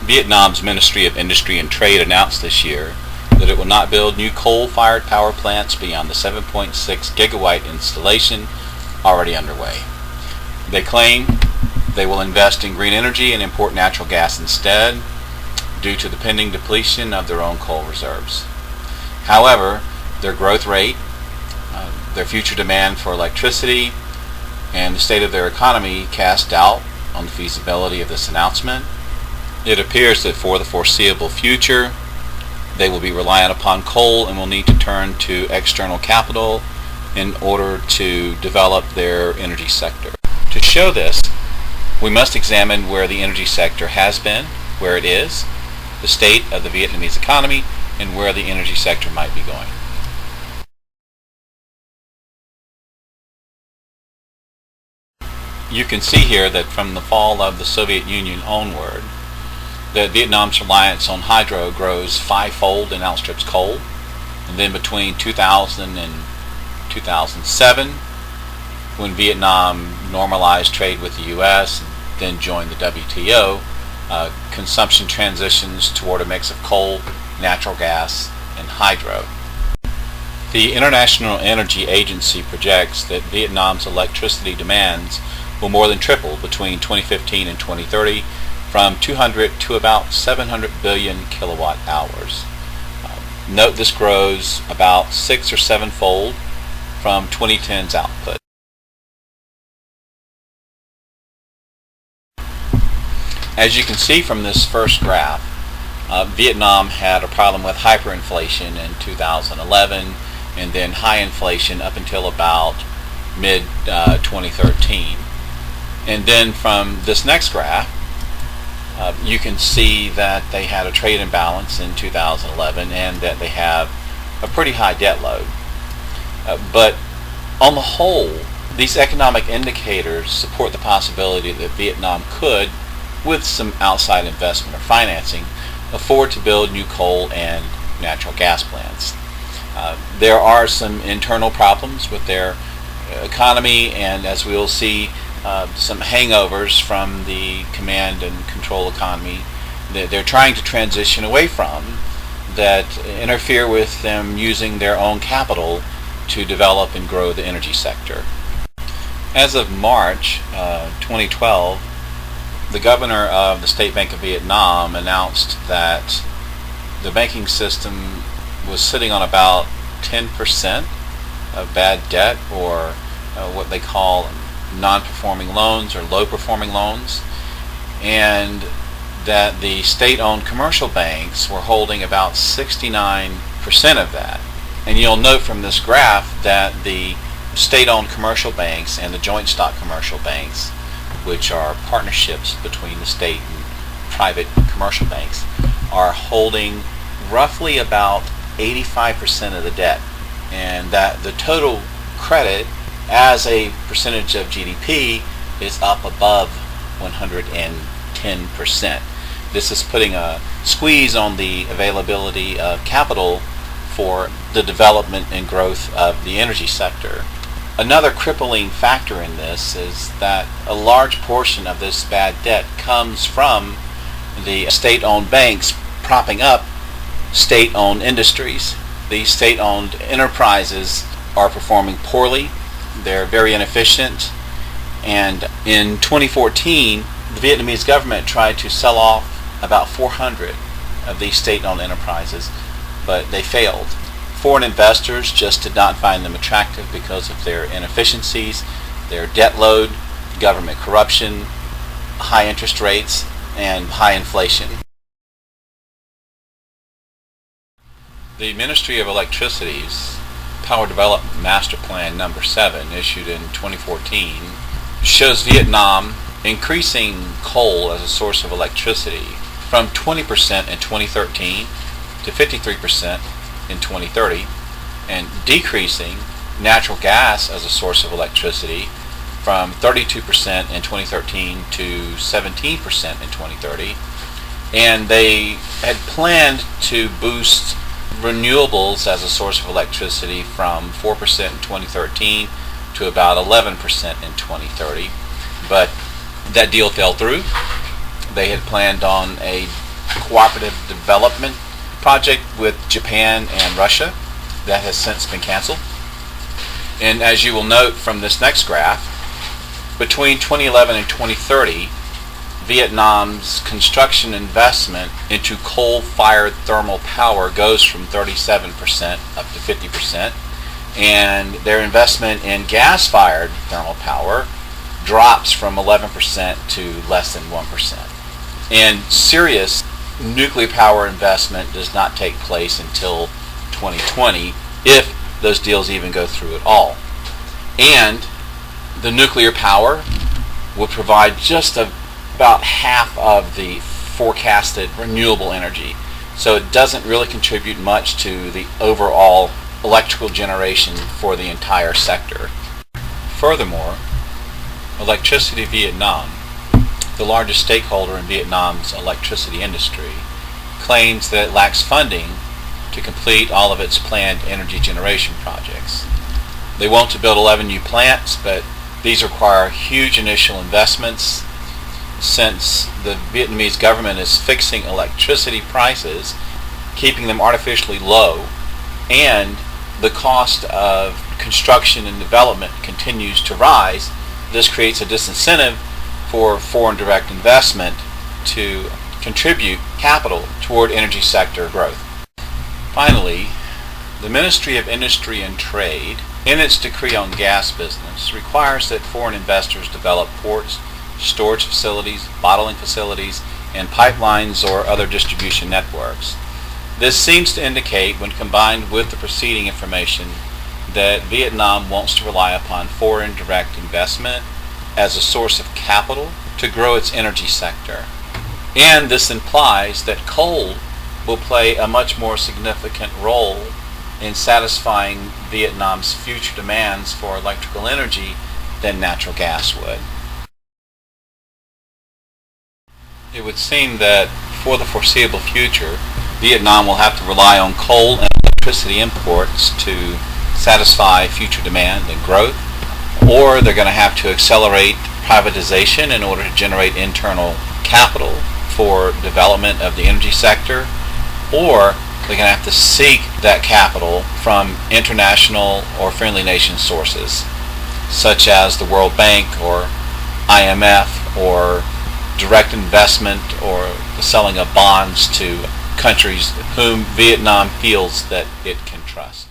Vietnam's Ministry of Industry and Trade announced this year that it will not build new coal-fired power plants beyond the 7.6 gigawatt installation already underway. They claim they will invest in green energy and import natural gas instead, due to the pending depletion of their own coal reserves. However, their growth rate, their future demand for electricity, and the state of their economy cast doubt on the feasibility of this announcement. It appears that for the foreseeable future, they will be reliant upon coal and will need to turn to external capital in order to develop their energy sector. To show this, we must examine where the energy sector has been, where it is, the state of the Vietnamese economy, and where the energy sector might be going. You can see here that from the fall of the Soviet Union onward, that Vietnam's reliance on hydro grows fivefold and outstrips coal. And then between 2000 and 2007, when Vietnam normalized trade with the U.S., then joined the WTO, consumption transitions toward a mix of coal, natural gas, and hydro. The International Energy Agency projects that Vietnam's electricity demands will more than triple between 2015 and 2030, from 200 to about 700 billion kilowatt hours. Note this grows about 6 or 7-fold from 2010's output. As you can see from this first graph, Vietnam had a problem with hyperinflation in 2011 and then high inflation up until about mid-2013. And then from this next graph, you can see that they had a trade imbalance in 2011 and that they have a pretty high debt load. But on the whole, these economic indicators support the possibility that Vietnam could, with some outside investment or financing, afford to build new coal and natural gas plants. There are some internal problems with their economy, and as we will see, some hangovers from the command and control economy that they're trying to transition away from, that interfere with them using their own capital to develop and grow the energy sector. As of March 2012, the governor of the State Bank of Vietnam announced that the banking system was sitting on about 10% of bad debt, or what they call non-performing loans or low-performing loans, and that the state-owned commercial banks were holding about 69% of that. And you'll note from this graph that the state-owned commercial banks and the joint stock commercial banks, which are partnerships between the state and private commercial banks, are holding roughly about 85% of the debt, and that the total credit as a percentage of GDP is up above 110%. This is putting a squeeze on the availability of capital for the development and growth of the energy sector. Another crippling factor in this is that a large portion of this bad debt comes from the state-owned banks propping up state-owned industries. These state-owned enterprises are performing poorly. They're very inefficient, and in 2014 the Vietnamese government tried to sell off about 400 of these state-owned enterprises, but they failed. Foreign investors just did not find them attractive because of their inefficiencies, their debt load, government corruption, high interest rates, and high inflation. The Ministry of Electricity's Power Development Master Plan number 7, issued in 2014, shows Vietnam increasing coal as a source of electricity from 20% in 2013 to 53% in 2030, and decreasing natural gas as a source of electricity from 32% in 2013 to 17% in 2030. And they had planned to boost renewables as a source of electricity from 4% in 2013 to about 11% in 2030, but that deal fell through. They had planned on a cooperative development project with Japan and Russia that has since been canceled. And as you will note from this next graph, between 2011 and 2030, Vietnam's construction investment into coal-fired thermal power goes from 37% up to 50%, and their investment in gas-fired thermal power drops from 11% to less than 1%. And serious nuclear power investment does not take place until 2020, if those deals even go through at all. And the nuclear power will provide just about half of the forecasted renewable energy. So it doesn't really contribute much to the overall electrical generation for the entire sector. Furthermore, Electricity Vietnam, the largest stakeholder in Vietnam's electricity industry, claims that it lacks funding to complete all of its planned energy generation projects. They want to build 11 new plants, but these require huge initial investments since the Vietnamese government is fixing electricity prices, keeping them artificially low, and the cost of construction and development continues to rise. This creates a disincentive for foreign direct investment to contribute capital toward energy sector growth. Finally, the Ministry of Industry and Trade, in its decree on gas business, requires that foreign investors develop ports, storage facilities, bottling facilities, and pipelines or other distribution networks. This seems to indicate, when combined with the preceding information, that Vietnam wants to rely upon foreign direct investment as a source of capital to grow its energy sector. And this implies that coal will play a much more significant role in satisfying Vietnam's future demands for electrical energy than natural gas would. It would seem that for the foreseeable future, Vietnam will have to rely on coal and electricity imports to satisfy future demand and growth, or they're going to have to accelerate privatization in order to generate internal capital for development of the energy sector, or they're going to have to seek that capital from international or friendly nation sources, such as the World Bank or IMF, or direct investment or the selling of bonds to countries whom Vietnam feels that it can trust.